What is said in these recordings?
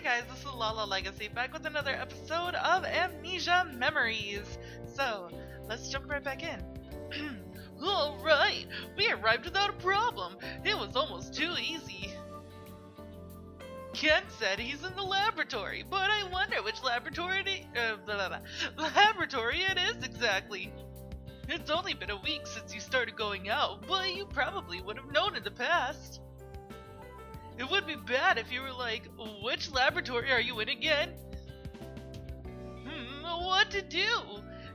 guys, this is Lala Legacy back with another episode of Amnesia Memories. So, let's jump right back in. Alright, we arrived without a problem. It was almost too easy. Ken said he's in the laboratory, but I wonder which laboratory it is exactly. It's only been a week since you started going out, but you probably would have known in the past. It would be bad if you were like, which laboratory are you in again? What to do?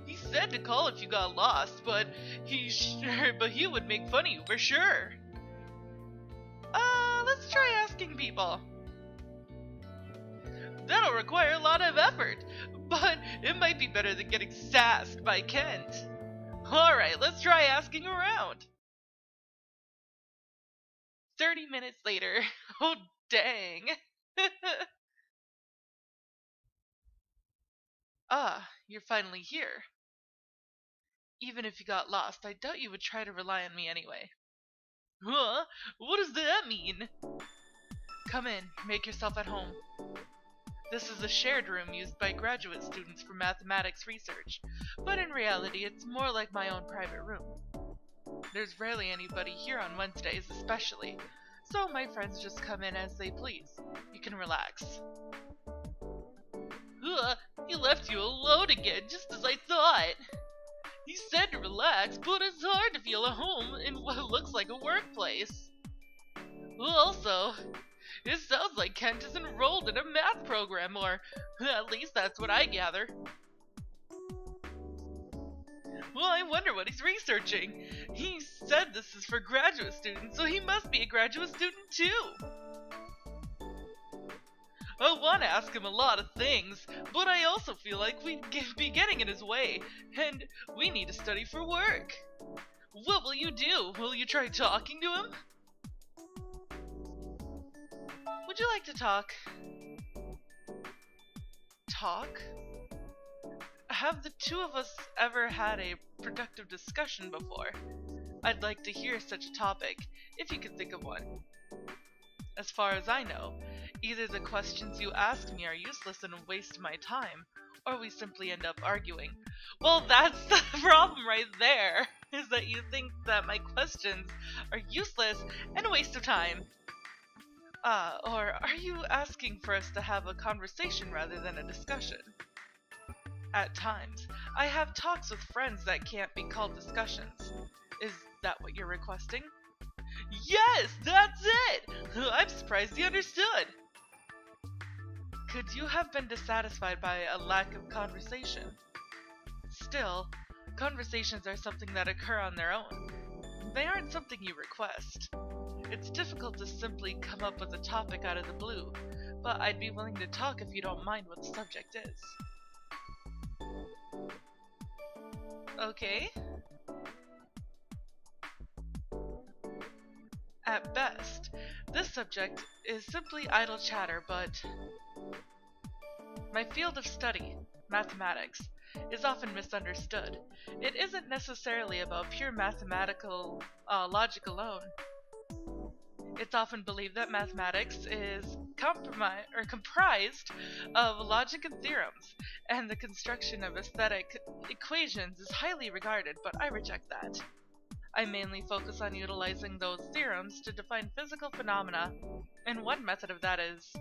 He said to call if you got lost, but he would make fun of you for sure. Let's try asking people. That'll require a lot of effort, but it might be better than getting sassed by Kent. Alright, let's try asking around. 30 minutes later. Oh, dang. You're finally here. Even if you got lost, I doubt you would try to rely on me anyway. Huh? What does that mean? Come in, make yourself at home. This is a shared room used by graduate students for mathematics research, but in reality it's more like my own private room. There's rarely anybody here on Wednesdays especially, so my friends just come in as they please. You can relax. He left you alone again, just as I thought. He said to relax, but it's hard to feel at home in what looks like a workplace. Also, it sounds like Kent is enrolled in a math program, or at least that's what I gather. Well, I wonder what he's researching. He said this is for graduate students, so he must be a graduate student too. I want to ask him a lot of things, but I also feel like we'd be getting in his way, and we need to study for work. What will you do? Will you try talking to him? Would you like to talk? Talk? Have the two of us ever had a productive discussion before? I'd like to hear such a topic, if you could think of one. As far as I know, either the questions you ask me are useless and a waste of my time, or we simply end up arguing. Well, that's the problem right there, is that you think that my questions are useless and a waste of time. Or are you asking for us to have a conversation rather than a discussion? At times, I have talks with friends that can't be called discussions. Is that what you're requesting? Yes, that's it! I'm surprised you understood. Could you have been dissatisfied by a lack of conversation? Still, conversations are something that occur on their own. They aren't something you request. It's difficult to simply come up with a topic out of the blue, but I'd be willing to talk if you don't mind what the subject is. Okay. At best, this subject is simply idle chatter, but my field of study, mathematics, is often misunderstood. It isn't necessarily about pure mathematical logic alone. It's often believed that mathematics is comprised of logic and theorems, and the construction of aesthetic equations is highly regarded, but I reject that. I mainly focus on utilizing those theorems to define physical phenomena, and one method of that is...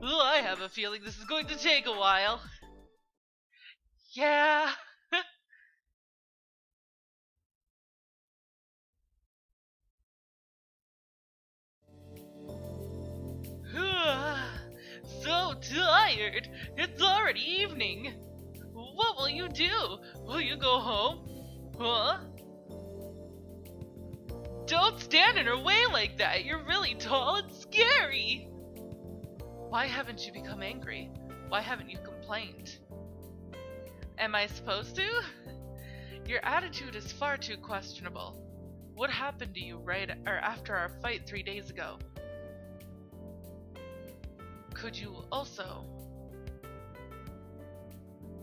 I have a feeling this is going to take a while. Yeah. So tired! It's already evening! What will you do? Will you go home? Huh? Don't stand in her way like that! You're really tall and scary! Why haven't you become angry? Why haven't you complained? Am I supposed to? Your attitude is far too questionable. What happened to you after our fight 3 days ago? Could you also...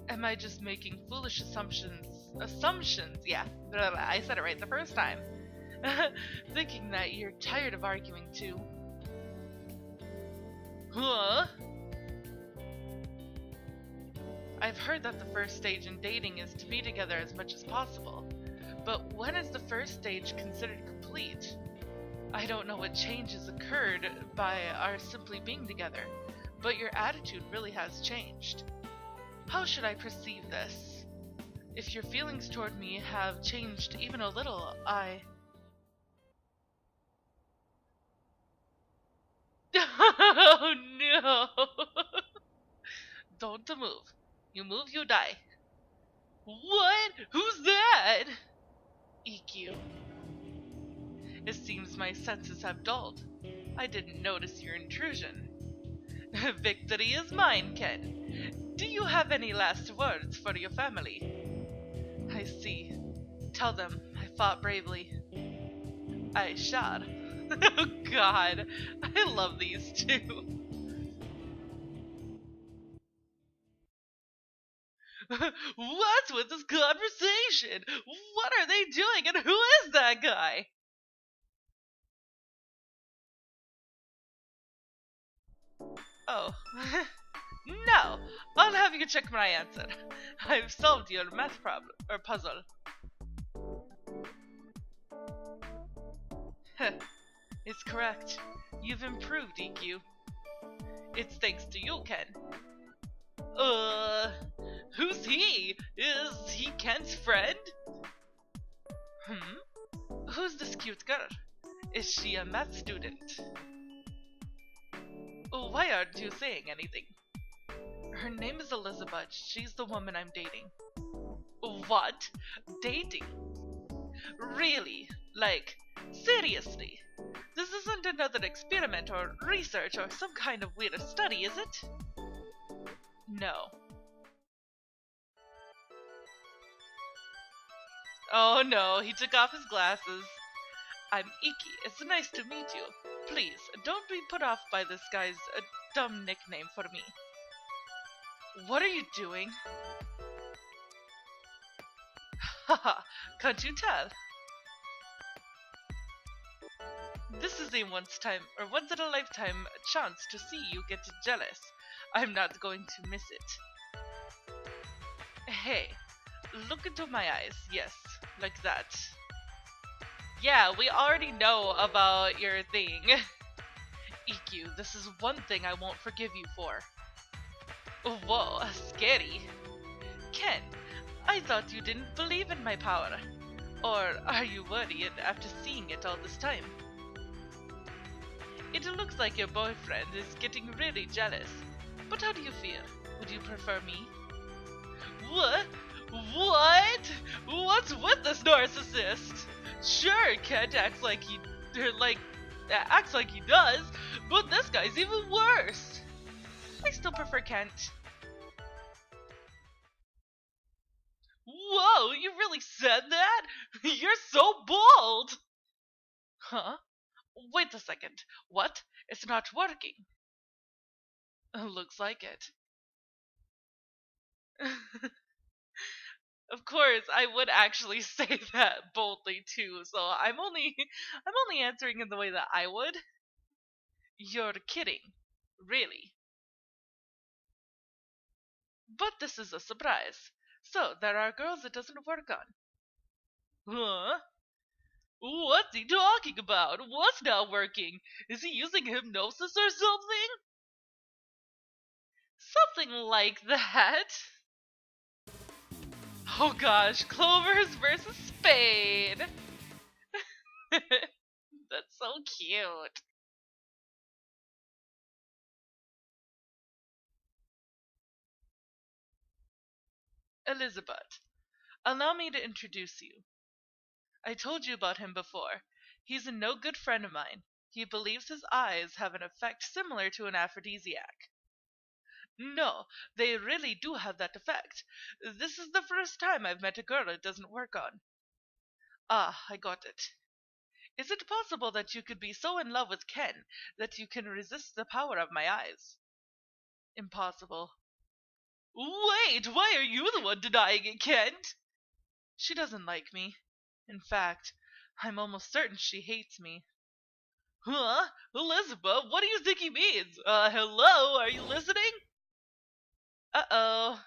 Am I just making foolish assumptions? Yeah, I said it right the first time. Thinking that you're tired of arguing too. Huh? I've heard that the first stage in dating is to be together as much as possible. But when is the first stage considered complete? I don't know what changes occurred by our simply being together, but your attitude really has changed. How should I perceive this? If your feelings toward me have changed even a little, Oh no! Don't move. You move, you die. What? Who's that? EQ. It seems my senses have dulled. I didn't notice your intrusion. Victory is mine, Ken. Do you have any last words for your family? I see. Tell them I fought bravely. I shall. Oh god, I love these two. What's with this conversation? What are they doing and who is that guy? Oh. No, I'll have you check my answer. I've solved your math problem, or puzzle. It's correct. You've improved, EQ. It's thanks to you, Ken. Who's he? Is he Ken's friend? Who's this cute girl? Is she a math student? Why aren't you saying anything? Her name is Elizabeth. She's the woman I'm dating. What? Dating? Really? Like, seriously? This isn't another experiment or research or some kind of weird study, is it? No. Oh no, he took off his glasses. I'm Ikki. It's nice to meet you. Please, don't be put off by this guy's dumb nickname for me. What are you doing? Haha, can't you tell? This is a once in a lifetime chance to see you get jealous. I'm not going to miss it. Hey, look into my eyes. Yes, like that. Yeah, we already know about your thing. EQ, this is one thing I won't forgive you for. Whoa, scary. Ken, I thought you didn't believe in my power. Or are you worried after seeing it all this time? It looks like your boyfriend is getting really jealous. But how do you feel? Would you prefer me? What? What? What's with this narcissist? Sure, Kent acts like he does, but this guy's even worse. I still prefer Kent. Whoa, you really said that? You're so bold! Huh? Wait a second. What? It's not working. Looks like it. Of course, I would actually say that boldly too, so I'm only answering in the way that I would. You're kidding. Really. But this is a surprise. So, there are girls it doesn't work on. Huh? What's he talking about? What's not working? Is he using hypnosis or something? Something like that. Oh gosh, Clovers versus Spade. That's so cute. Elizabeth, allow me to introduce you. I told you about him before. He's a no good friend of mine. He believes his eyes have an effect similar to an aphrodisiac. No, they really do have that effect. This is the first time I've met a girl it doesn't work on. Ah, I got it. Is it possible that you could be so in love with Ken that you can resist the power of my eyes? Impossible. Wait, why are you the one denying it, Kent? She doesn't like me. In fact, I'm almost certain she hates me. Huh? Elizabeth, what do you think he means? Hello, are you listening? Uh-oh.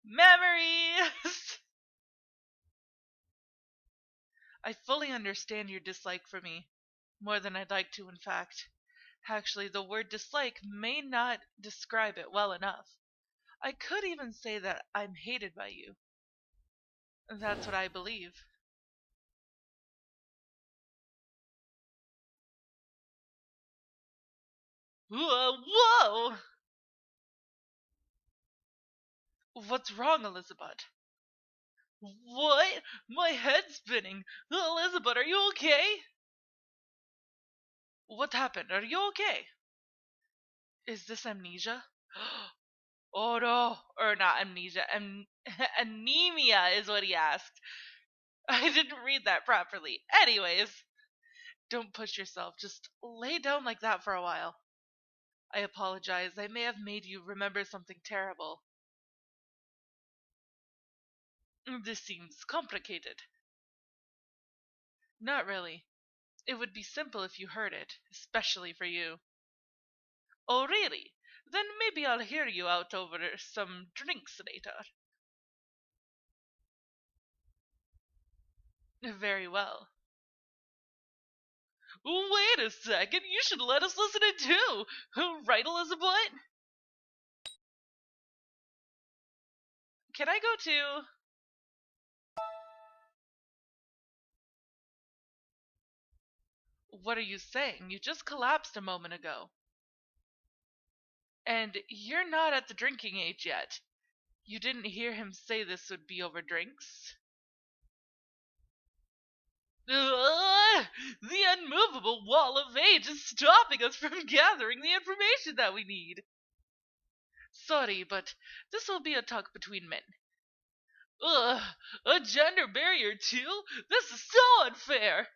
Memories! I fully understand your dislike for me. More than I'd like to, in fact. Actually, the word dislike may not describe it well enough. I could even say that I'm hated by you. That's what I believe. Whoa! What's wrong, Elizabeth? What? My head's spinning. Elizabeth, are you okay? What happened? Are you okay? Is this amnesia? Oh no, or not amnesia. Anemia is what he asked. I didn't read that properly. Anyways, don't push yourself. Just lay down like that for a while. I apologize. I may have made you remember something terrible. This seems complicated. Not really. It would be simple if you heard it, especially for you. Oh, really? Then maybe I'll hear you out over some drinks later. Very well. Wait a second, you should let us listen it too! Right, Elizabeth? Can I go too? What are you saying? You just collapsed a moment ago. And you're not at the drinking age yet. You didn't hear him say this would be over drinks? The unmovable wall of age is stopping us from gathering the information that we need. Sorry, but this will be a talk between men. Ugh, a gender barrier too? This is so unfair!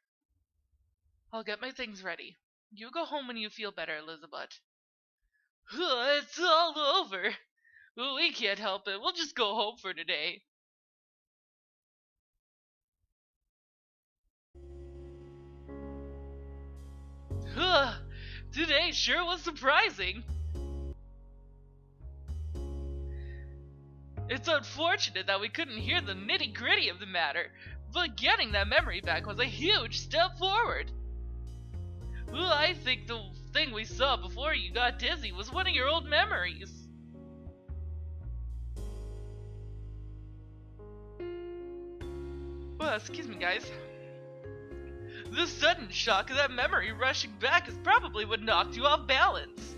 I'll get my things ready. You go home when you feel better, Elizabeth. It's all over. We can't help it. We'll just go home for today. Today sure was surprising. It's unfortunate that we couldn't hear the nitty-gritty of the matter, but getting that memory back was a huge step forward. I think the thing we saw before you got dizzy was one of your old memories. Well, excuse me, guys. The sudden shock of that memory rushing back is probably what knocked you off balance.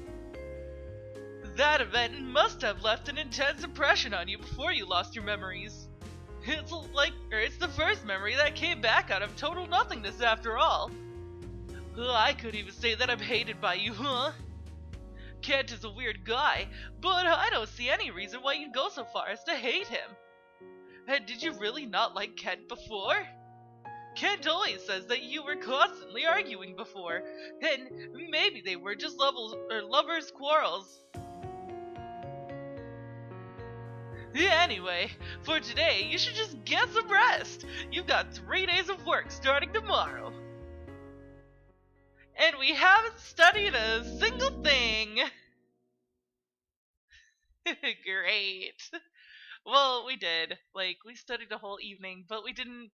That event must have left an intense impression on you before you lost your memories. It's the first memory that came back out of total nothingness after all. I could even say that I'm hated by you, huh? Kent is a weird guy, but I don't see any reason why you'd go so far as to hate him. And did you really not like Kent before? Kent always says that you were constantly arguing before, and maybe they were just lovers' quarrels. Anyway, for today, you should just get some rest. You've got 3 days of work starting tomorrow. And we haven't studied a single thing. Great. Well, we did. We studied a whole evening, but we didn't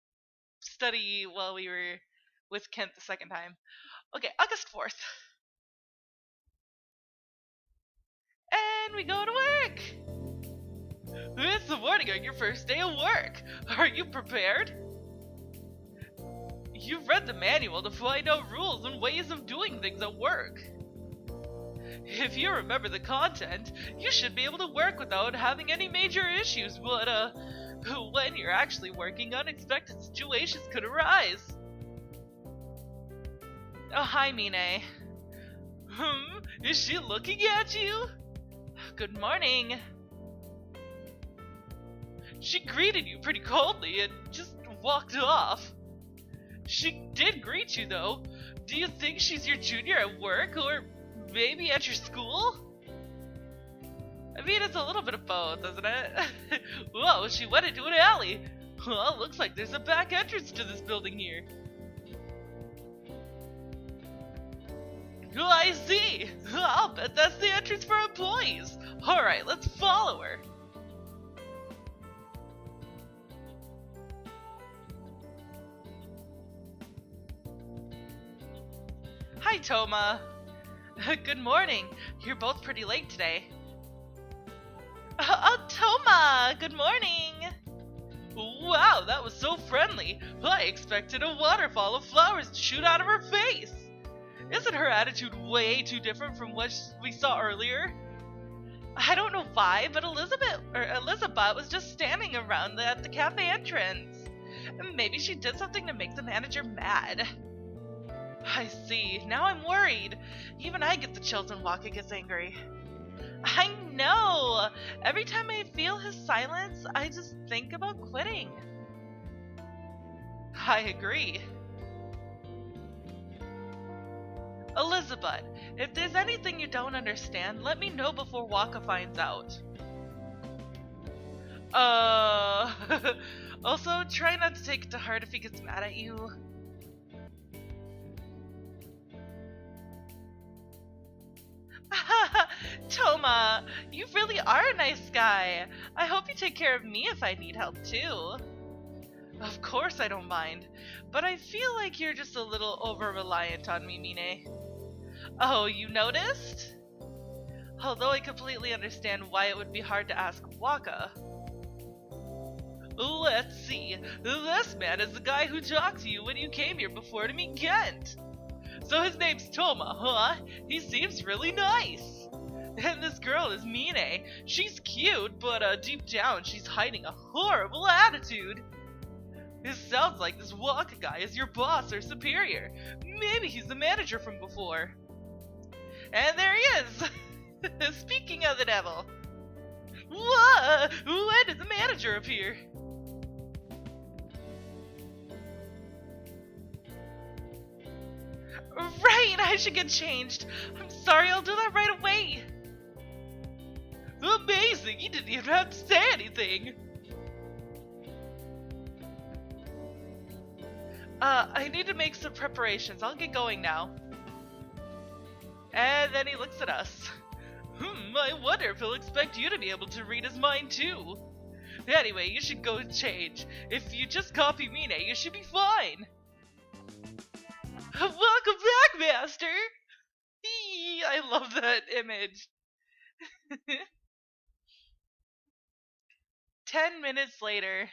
study while we were with Kent the second time. Okay, August 4th. And we go to work. It's the morning on your first day of work. Are you prepared? You've read the manual to find out rules and ways of doing things at work. If you remember the content, you should be able to work without having any major issues, but when you're actually working, unexpected situations could arise. Oh, hi, Mine. Is she looking at you? Good morning. She greeted you pretty coldly and just walked off. She did greet you, though. Do you think she's your junior at work, or maybe at your school? I mean, it's a little bit of both, isn't it? Whoa, she went into an alley. Well, looks like there's a back entrance to this building here. Oh, I see. I'll bet that's the entrance for employees. Alright, let's follow her. Hi, Toma. Good morning. You're both pretty late today. Oh, Toma! Good morning! Wow, that was so friendly. I expected a waterfall of flowers to shoot out of her face. Isn't her attitude way too different from what we saw earlier? I don't know why, but Elizabeth was just standing around at the cafe entrance. Maybe she did something to make the manager mad. I see. Now I'm worried. Even I get the chills when Waka gets angry. I know! Every time I feel his silence, I just think about quitting. I agree. Elizabeth, if there's anything you don't understand, let me know before Waka finds out. Also, try not to take it to heart if he gets mad at you. Toma, you really are a nice guy. I hope you take care of me if I need help too. Of course I don't mind, but I feel like you're just a little over-reliant on me, Mine. Oh, you noticed? Although I completely understand why it would be hard to ask Waka. Let's see. This man is the guy who talked to you when you came here before to meet Kent. So his name's Toma, huh? He seems really nice. And this girl is Mine. She's cute, but deep down she's hiding a horrible attitude. It sounds like this Waka guy is your boss or superior. Maybe he's the manager from before. And there he is! Speaking of the devil. Whoa! When did the manager appear? Right, I should get changed. I'm sorry, I'll do that right away. Amazing, you didn't even have to say anything. I need to make some preparations. I'll get going now. And then he looks at us. I wonder if he'll expect you to be able to read his mind too. Anyway, you should go and change. If you just copy Mine, you should be fine. Welcome back, Master! I love that image. 10 minutes later.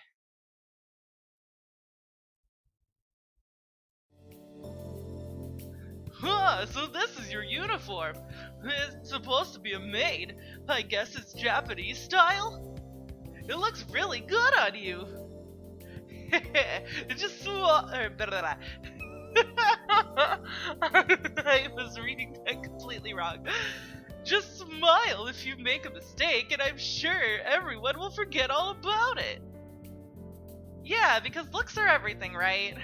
Huh, so this is your uniform. It's supposed to be a maid. I guess it's Japanese style? It looks really good on you. Just I was reading that completely wrong. Just smile if you make a mistake, and I'm sure everyone will forget all about it. Yeah, because looks are everything, right?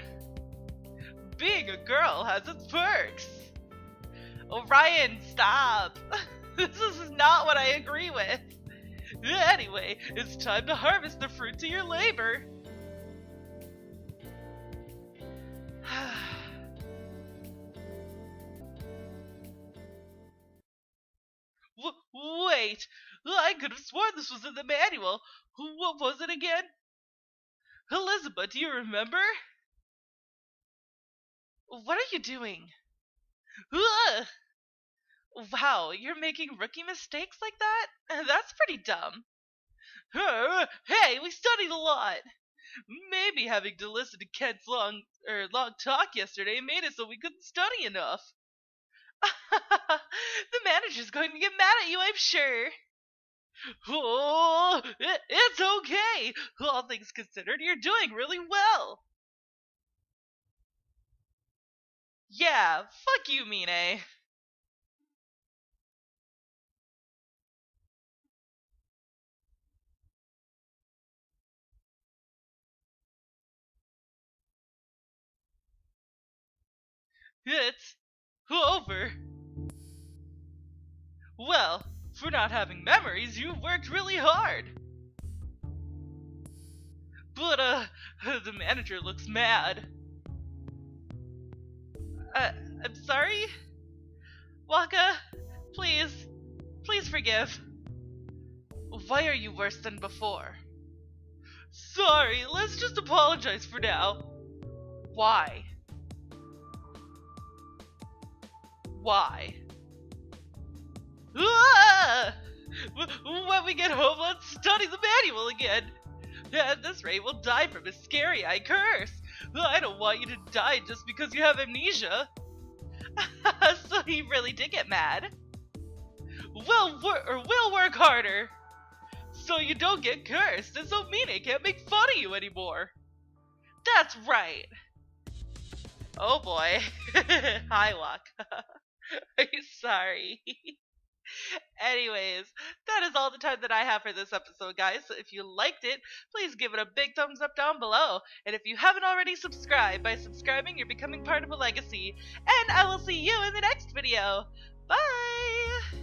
Being a girl has its perks. Orion, stop! This is not what I agree with. Anyway, it's time to harvest the fruits of your labor. Wait, I could have sworn this was in the manual. What was it again? Elizabeth, do you remember? What are you doing? Ugh! Wow, you're making rookie mistakes like that? That's pretty dumb. Hey, we studied a lot. Maybe having to listen to Kent's long talk yesterday made it so we couldn't study enough. The manager's going to get mad at you, I'm sure. Oh, it's okay. All things considered, you're doing really well. Yeah, fuck you, Mine. It's over. Well, for not having memories, you worked really hard. But, the manager looks mad. I'm sorry? Waka, please forgive. Why are you worse than before? Sorry, let's just apologize for now. Why? Why? Ah! When we get home, let's study the manual again. At this rate, we'll die from a scary eye curse. I don't want you to die just because you have amnesia. So he really did get mad. We'll work harder. So you don't get cursed, and so Mina can't make fun of you anymore. That's right. Oh boy. Hi, Walk. I'm sorry. Anyways, that is all the time that I have for this episode, guys. So if you liked it, please give it a big thumbs up down below. And if you haven't already subscribed, by subscribing, you're becoming part of a legacy. And I will see you in the next video. Bye!